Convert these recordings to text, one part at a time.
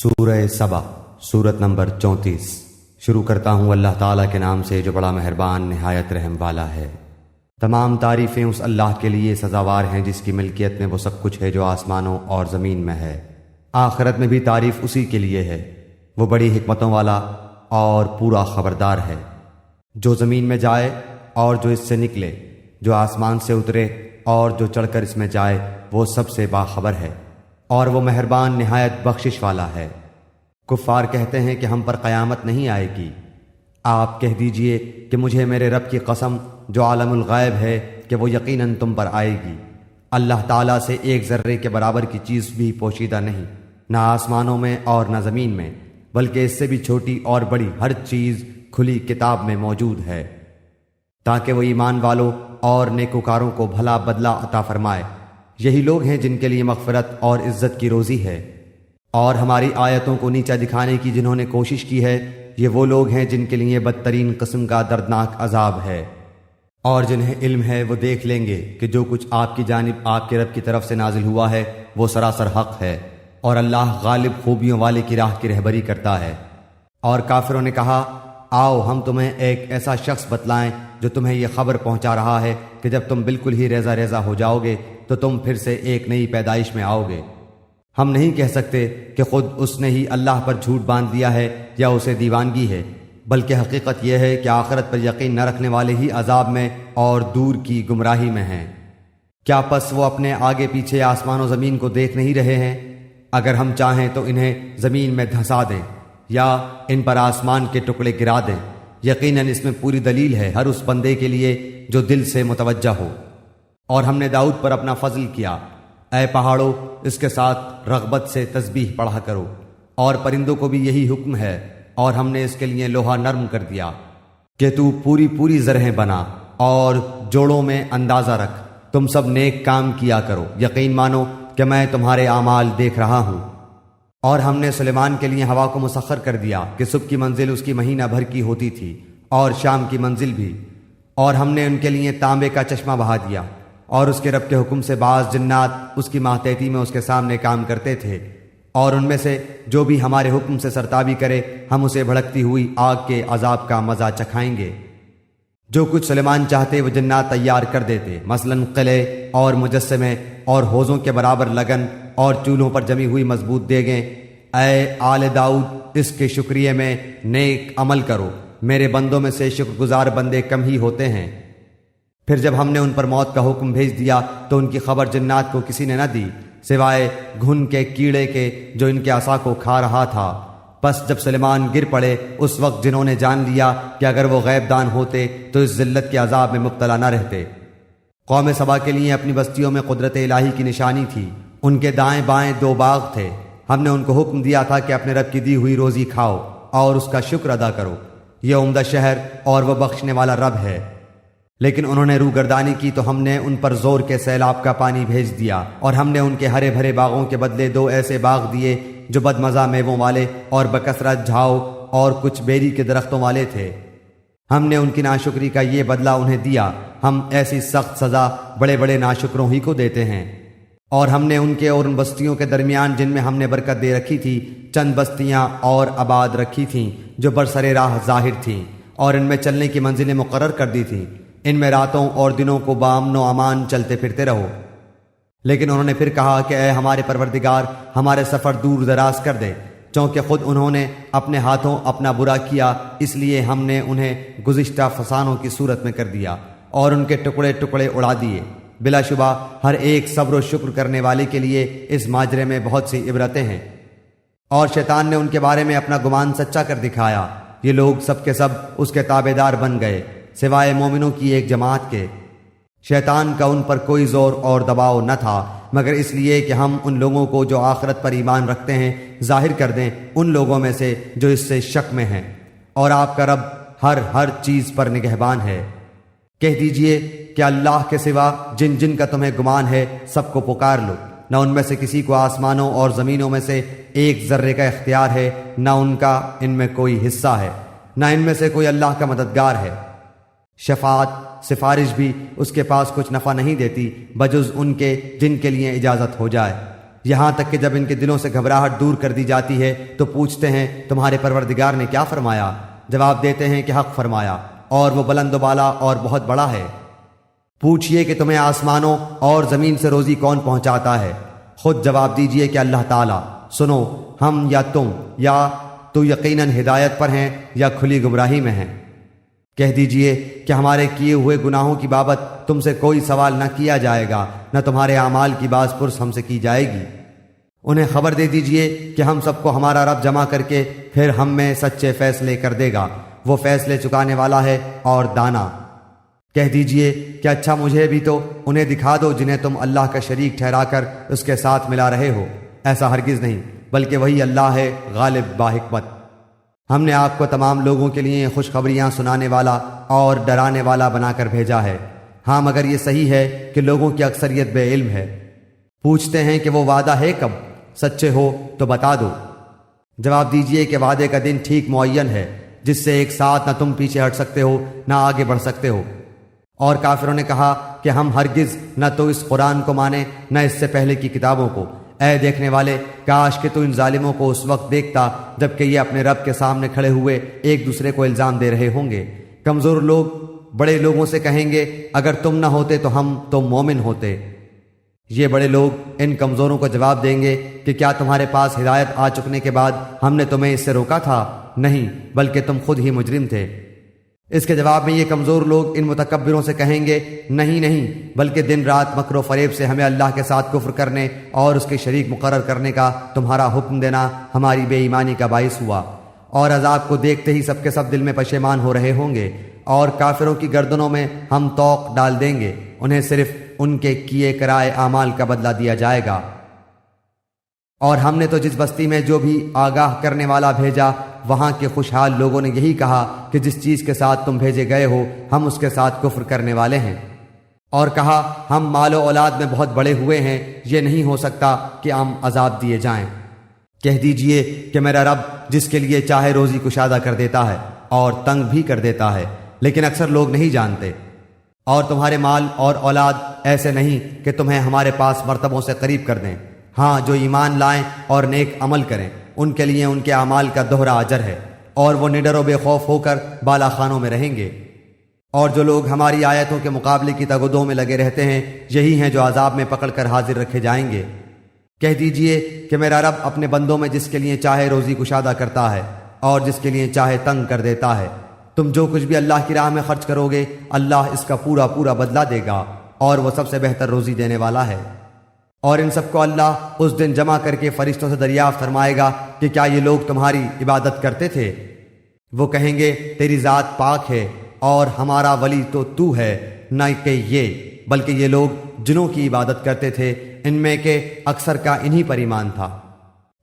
سورہ سبا سورت نمبر 34۔ شروع کرتا ہوں اللہ تعالیٰ کے نام سے جو بڑا مہربان نہایت رحم والا ہے۔ تمام تعریفیں اس اللہ کے لیے سزاوار ہیں جس کی ملکیت میں وہ سب کچھ ہے جو آسمانوں اور زمین میں ہے۔ آخرت میں بھی تعریف اسی کے لیے ہے، وہ بڑی حکمتوں والا اور پورا خبردار ہے۔ جو زمین میں جائے اور جو اس سے نکلے، جو آسمان سے اترے اور جو چڑھ کر اس میں جائے، وہ سب سے باخبر ہے اور وہ مہربان نہایت بخشش والا ہے۔ کفار کہتے ہیں کہ ہم پر قیامت نہیں آئے گی۔ آپ کہہ دیجئے کہ مجھے میرے رب کی قسم جو عالم الغیب ہے کہ وہ یقیناً تم پر آئے گی۔ اللہ تعالیٰ سے ایک ذرے کے برابر کی چیز بھی پوشیدہ نہیں، نہ آسمانوں میں اور نہ زمین میں، بلکہ اس سے بھی چھوٹی اور بڑی ہر چیز کھلی کتاب میں موجود ہے، تاکہ وہ ایمان والوں اور نیکوکاروں کو بھلا بدلہ عطا فرمائے۔ یہی لوگ ہیں جن کے لیے مغفرت اور عزت کی روزی ہے، اور ہماری آیتوں کو نیچا دکھانے کی جنہوں نے کوشش کی ہے، یہ وہ لوگ ہیں جن کے لیے بدترین قسم کا دردناک عذاب ہے۔ اور جنہیں علم ہے وہ دیکھ لیں گے کہ جو کچھ آپ کی جانب آپ کے رب کی طرف سے نازل ہوا ہے وہ سراسر حق ہے، اور اللہ غالب خوبیوں والے کی راہ کی رہبری کرتا ہے۔ اور کافروں نے کہا، آؤ ہم تمہیں ایک ایسا شخص بتلائیں جو تمہیں یہ خبر پہنچا رہا ہے کہ جب تم بالکل ہی ریزہ ریزہ ہو جاؤ گے تو تم پھر سے ایک نئی پیدائش میں آؤ گے۔ ہم نہیں کہہ سکتے کہ خود اس نے ہی اللہ پر جھوٹ باندھ دیا ہے یا اسے دیوانگی ہے، بلکہ حقیقت یہ ہے کہ آخرت پر یقین نہ رکھنے والے ہی عذاب میں اور دور کی گمراہی میں ہیں۔ کیا پس وہ اپنے آگے پیچھے آسمان و زمین کو دیکھ نہیں رہے ہیں؟ اگر ہم چاہیں تو انہیں زمین میں دھسا دیں یا ان پر آسمان کے ٹکڑے گرا دیں، یقیناً اس میں پوری دلیل ہے ہر اس بندے کے لیے جو دل سے متوجہ ہو۔ اور ہم نے داؤد پر اپنا فضل کیا، اے پہاڑوں اس کے ساتھ رغبت سے تسبیح پڑھا کرو، اور پرندوں کو بھی یہی حکم ہے، اور ہم نے اس کے لیے لوہا نرم کر دیا کہ تو پوری زرہیں بنا اور جوڑوں میں اندازہ رکھ، تم سب نیک کام کیا کرو، یقین مانو کہ میں تمہارے اعمال دیکھ رہا ہوں۔ اور ہم نے سلیمان کے لیے ہوا کو مسخر کر دیا کہ صبح کی منزل اس کی مہینہ بھر کی ہوتی تھی اور شام کی منزل بھی، اور ہم نے ان کے لیے تانبے کا چشمہ بہا دیا، اور اس کے رب کے حکم سے بعض جنات اس کی ماتحتی میں اس کے سامنے کام کرتے تھے، اور ان میں سے جو بھی ہمارے حکم سے سرتابی کرے ہم اسے بھڑکتی ہوئی آگ کے عذاب کا مزہ چکھائیں گے۔ جو کچھ سلیمان چاہتے وہ جنات تیار کر دیتے، مثلاً قلعے اور مجسمے اور حوضوں کے برابر لگن اور چولہوں پر جمی ہوئی مضبوط دیگیں۔ اے آل داؤد اس کے شکریہ میں نیک عمل کرو، میرے بندوں میں سے شکر گزار بندے کم ہی ہوتے ہیں۔ پھر جب ہم نے ان پر موت کا حکم بھیج دیا تو ان کی خبر جنات کو کسی نے نہ دی سوائے گھن کے کیڑے کے جو ان کے عصا کو کھا رہا تھا۔ بس جب سلیمان گر پڑے اس وقت جنہوں نے جان لیا کہ اگر وہ غیب دان ہوتے تو اس ذلت کے عذاب میں مبتلا نہ رہتے۔ قوم سبا کے لیے اپنی بستیوں میں قدرت الہی کی نشانی تھی، ان کے دائیں بائیں 2 باغ تھے، ہم نے ان کو حکم دیا تھا کہ اپنے رب کی دی ہوئی روزی کھاؤ اور اس کا شکر ادا کرو، یہ عمدہ شہر اور وہ بخشنے والا رب ہے۔ لیکن انہوں نے روگردانی کی تو ہم نے ان پر زور کے سیلاب کا پانی بھیج دیا، اور ہم نے ان کے ہرے بھرے باغوں کے بدلے 2 ایسے باغ دیے جو بدمزہ میووں والے اور بکثرت جھاؤ اور کچھ بیری کے درختوں والے تھے۔ ہم نے ان کی ناشکری کا یہ بدلہ انہیں دیا، ہم ایسی سخت سزا بڑے بڑے ناشکروں ہی کو دیتے ہیں۔ اور ہم نے ان کے اور ان بستیوں کے درمیان جن میں ہم نے برکت دے رکھی تھی چند بستیاں اور آباد رکھی تھیں جو برسر راہ ظاہر تھیں، اور ان میں چلنے کی منزلیں مقرر کر دی تھیں، ان میں راتوں اور دنوں کو بامن و امان چلتے پھرتے رہو۔ لیکن انہوں نے پھر کہا کہ اے ہمارے پروردگار ہمارے سفر دور دراز کر دے، چونکہ خود انہوں نے اپنے ہاتھوں اپنا برا کیا، اس لیے ہم نے انہیں گزشتہ فسانوں کی صورت میں کر دیا اور ان کے ٹکڑے ٹکڑے اڑا دیے۔ بلا شبہ ہر ایک صبر و شکر کرنے والے کے لیے اس ماجرے میں بہت سی عبرتیں ہیں۔ اور شیطان نے ان کے بارے میں اپنا گمان سچا کر دکھایا، یہ لوگ سب کے سب اس کے تابع دار بن گئے سوائے مومنوں کی ایک جماعت کے۔ شیطان کا ان پر کوئی زور اور دباؤ نہ تھا مگر اس لیے کہ ہم ان لوگوں کو جو آخرت پر ایمان رکھتے ہیں ظاہر کر دیں ان لوگوں میں سے جو اس سے شک میں ہیں، اور آپ کا رب ہر چیز پر نگہبان ہے۔ کہہ دیجئے کہ اللہ کے سوا جن جن کا تمہیں گمان ہے سب کو پکار لو، نہ ان میں سے کسی کو آسمانوں اور زمینوں میں سے ایک ذرے کا اختیار ہے، نہ ان کا ان میں کوئی حصہ ہے، نہ ان میں سے کوئی اللہ کا مددگار ہے۔ شفاعت سفارش بھی اس کے پاس کچھ نفع نہیں دیتی بجز ان کے جن کے لیے اجازت ہو جائے۔ یہاں تک کہ جب ان کے دلوں سے گھبراہٹ دور کر دی جاتی ہے تو پوچھتے ہیں تمہارے پروردگار نے کیا فرمایا؟ جواب دیتے ہیں کہ حق فرمایا، اور وہ بلند و بالا اور بہت بڑا ہے۔ پوچھئے کہ تمہیں آسمانوں اور زمین سے روزی کون پہنچاتا ہے؟ خود جواب دیجئے کہ اللہ تعالیٰ۔ سنو، ہم یا تم یا تو یقیناً ہدایت پر ہیں یا کھلی گمراہی میں ہیں۔ کہہ دیجئے کہ ہمارے کیے ہوئے گناہوں کی بابت تم سے کوئی سوال نہ کیا جائے گا، نہ تمہارے اعمال کی باز پرس ہم سے کی جائے گی۔ انہیں خبر دے دیجئے کہ ہم سب کو ہمارا رب جمع کر کے پھر ہم میں سچے فیصلے کر دے گا، وہ فیصلے چکانے والا ہے اور دانا۔ کہہ دیجئے کہ اچھا مجھے بھی تو انہیں دکھا دو جنہیں تم اللہ کا شریک ٹھہرا کر اس کے ساتھ ملا رہے ہو۔ ایسا ہرگز نہیں، بلکہ وہی اللہ ہے غالب باحکمت۔ ہم نے آپ کو تمام لوگوں کے لیے خوشخبریاں سنانے والا اور ڈرانے والا بنا کر بھیجا ہے۔ ہاں مگر یہ صحیح ہے کہ لوگوں کی اکثریت بے علم ہے۔ پوچھتے ہیں کہ وہ وعدہ ہے کب؟ سچے ہو تو بتا دو۔ جواب دیجئے کہ وعدے کا دن ٹھیک معین ہے، جس سے ایک ساتھ نہ تم پیچھے ہٹ سکتے ہو نہ آگے بڑھ سکتے ہو۔ اور کافروں نے کہا کہ ہم ہرگز نہ تو اس قرآن کو مانیں نہ اس سے پہلے کی کتابوں کو۔ اے دیکھنے والے، کاش کہ تو ان ظالموں کو اس وقت دیکھتا جبکہ یہ اپنے رب کے سامنے کھڑے ہوئے ایک دوسرے کو الزام دے رہے ہوں گے۔ کمزور لوگ بڑے لوگوں سے کہیں گے اگر تم نہ ہوتے تو ہم تو مومن ہوتے۔ یہ بڑے لوگ ان کمزوروں کو جواب دیں گے کہ کیا تمہارے پاس ہدایت آ چکنے کے بعد ہم نے تمہیں اس سے روکا تھا؟ نہیں، بلکہ تم خود ہی مجرم تھے۔ اس کے جواب میں یہ کمزور لوگ ان متکبروں سے کہیں گے نہیں، بلکہ دن رات مکر و فریب سے ہمیں اللہ کے ساتھ کفر کرنے اور اس کے شریک مقرر کرنے کا تمہارا حکم دینا ہماری بے ایمانی کا باعث ہوا۔ اور عذاب کو دیکھتے ہی سب کے سب دل میں پشیمان ہو رہے ہوں گے، اور کافروں کی گردنوں میں ہم طوق ڈال دیں گے، انہیں صرف ان کے کیے کرائے اعمال کا بدلہ دیا جائے گا۔ اور ہم نے تو جس بستی میں جو بھی آگاہ کرنے والا بھیجا، وہاں کے خوشحال لوگوں نے یہی کہا کہ جس چیز کے ساتھ تم بھیجے گئے ہو ہم اس کے ساتھ کفر کرنے والے ہیں، اور کہا ہم مال و اولاد میں بہت بڑے ہوئے ہیں، یہ نہیں ہو سکتا کہ ہم عذاب دیے جائیں۔ کہہ دیجئے کہ میرا رب جس کے لیے چاہے روزی کشادہ کر دیتا ہے اور تنگ بھی کر دیتا ہے، لیکن اکثر لوگ نہیں جانتے۔ اور تمہارے مال اور اولاد ایسے نہیں کہ تمہیں ہمارے پاس مرتبوں سے قریب کر دیں۔ ہاں، جو ایمان لائیں اور نیک عمل کریں ان کے لیے ان کے اعمال کا دوہرا اجر ہے، اور وہ نڈر و بے خوف ہو کر بالا خانوں میں رہیں گے۔ اور جو لوگ ہماری آیتوں کے مقابلے کی تگدوں میں لگے رہتے ہیں یہی ہیں جو عذاب میں پکڑ کر حاضر رکھے جائیں گے۔ کہہ دیجئے کہ میرا رب اپنے بندوں میں جس کے لیے چاہے روزی کشادہ کرتا ہے اور جس کے لیے چاہے تنگ کر دیتا ہے۔ تم جو کچھ بھی اللہ کی راہ میں خرچ کرو گے اللہ اس کا پورا پورا بدلہ دے گا، اور وہ سب سے بہتر روزی دینے والا ہے۔ اور ان سب کو اللہ اس دن جمع کر کے فرشتوں سے دریافت فرمائے گا کہ کیا یہ لوگ تمہاری عبادت کرتے تھے؟ وہ کہیں گے تیری ذات پاک ہے اور ہمارا ولی تو ہے، نہ کہ یہ، بلکہ یہ لوگ جنوں کی عبادت کرتے تھے، ان میں کے اکثر کا انہی پر ایمان تھا۔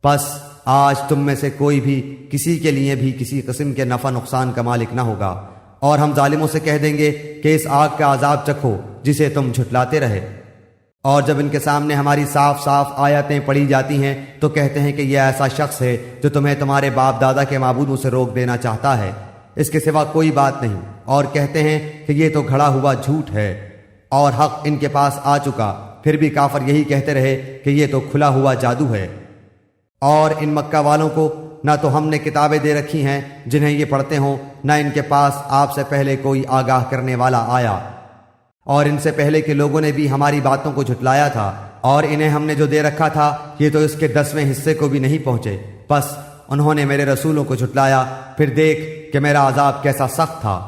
پس آج تم میں سے کوئی بھی کسی کے لیے بھی کسی قسم کے نفع نقصان کا مالک نہ ہوگا، اور ہم ظالموں سے کہہ دیں گے کہ اس آگ کا عذاب چکھو جسے تم جھٹلاتے رہے۔ اور جب ان کے سامنے ہماری صاف صاف آیتیں پڑھی جاتی ہیں تو کہتے ہیں کہ یہ ایسا شخص ہے جو تمہیں تمہارے باپ دادا کے معبودوں سے روک دینا چاہتا ہے، اس کے سوا کوئی بات نہیں، اور کہتے ہیں کہ یہ تو گھڑا ہوا جھوٹ ہے، اور حق ان کے پاس آ چکا، پھر بھی کافر یہی کہتے رہے کہ یہ تو کھلا ہوا جادو ہے۔ اور ان مکہ والوں کو نہ تو ہم نے کتابیں دے رکھی ہیں جنہیں یہ پڑھتے ہوں، نہ ان کے پاس آپ سے پہلے کوئی آگاہ کرنے والا آیا، اور ان سے پہلے کے لوگوں نے بھی ہماری باتوں کو جھٹلایا تھا، اور انہیں ہم نے جو دے رکھا تھا یہ تو اس کے 10ویں حصے کو بھی نہیں پہنچے، بس انہوں نے میرے رسولوں کو جھٹلایا، پھر دیکھ کہ میرا عذاب کیسا سخت تھا۔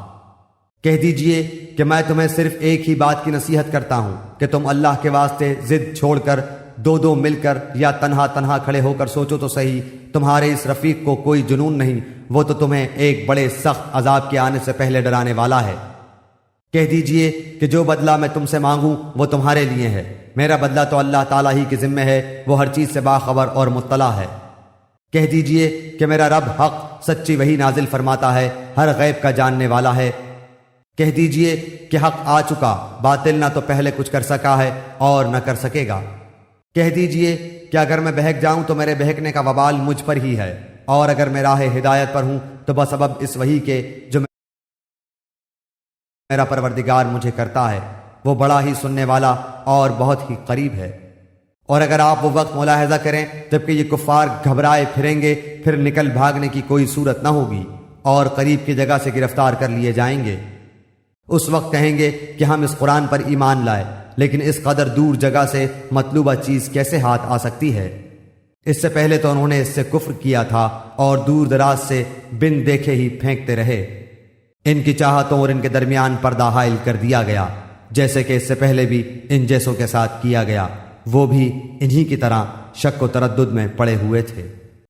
کہہ دیجئے کہ میں تمہیں صرف ایک ہی بات کی نصیحت کرتا ہوں کہ تم اللہ کے واسطے ضد چھوڑ کر دو مل کر یا تنہا کھڑے ہو کر سوچو تو صحیح، تمہارے اس رفیق کو کوئی جنون نہیں، وہ تو تمہیں ایک بڑے سخت عذاب کے آنے سے پہلے ڈرانے والا ہے۔ کہہ دیجئے کہ جو بدلہ میں تم سے مانگوں وہ تمہارے لیے ہے، میرا بدلہ تو اللہ تعالیٰ ہی کے ذمہ ہے، وہ ہر چیز سے باخبر اور مطلع ہے۔ کہہ دیجئے کہ میرا رب حق سچی وحی نازل فرماتا ہے، ہر غیب کا جاننے والا ہے۔ کہہ دیجئے کہ حق آ چکا، باطل نہ تو پہلے کچھ کر سکا ہے اور نہ کر سکے گا۔ کہہ دیجئے کہ اگر میں بہک جاؤں تو میرے بہکنے کا وبال مجھ پر ہی ہے، اور اگر میں راہ ہدایت پر ہوں تو بسبب اس وحی کے جو میرا پروردگار مجھے کرتا ہے، وہ بڑا ہی سننے والا اور بہت ہی قریب ہے۔ اور اگر آپ وہ وقت ملاحظہ کریں جبکہ یہ کفار گھبرائے پھریں گے، پھر نکل بھاگنے کی کوئی صورت نہ ہوگی اور قریب کی جگہ سے گرفتار کر لیے جائیں گے، اس وقت کہیں گے کہ ہم اس قرآن پر ایمان لائے، لیکن اس قدر دور جگہ سے مطلوبہ چیز کیسے ہاتھ آ سکتی ہے؟ اس سے پہلے تو انہوں نے اس سے کفر کیا تھا اور دور دراز سے بن دیکھے ہی پھینکتے رہے۔ ان کی چاہتوں اور ان کے درمیان پردہ حائل کر دیا گیا، جیسے کہ اس سے پہلے بھی ان جیسوں کے ساتھ کیا گیا، وہ بھی انہی کی طرح شک و تردد میں پڑے ہوئے تھے۔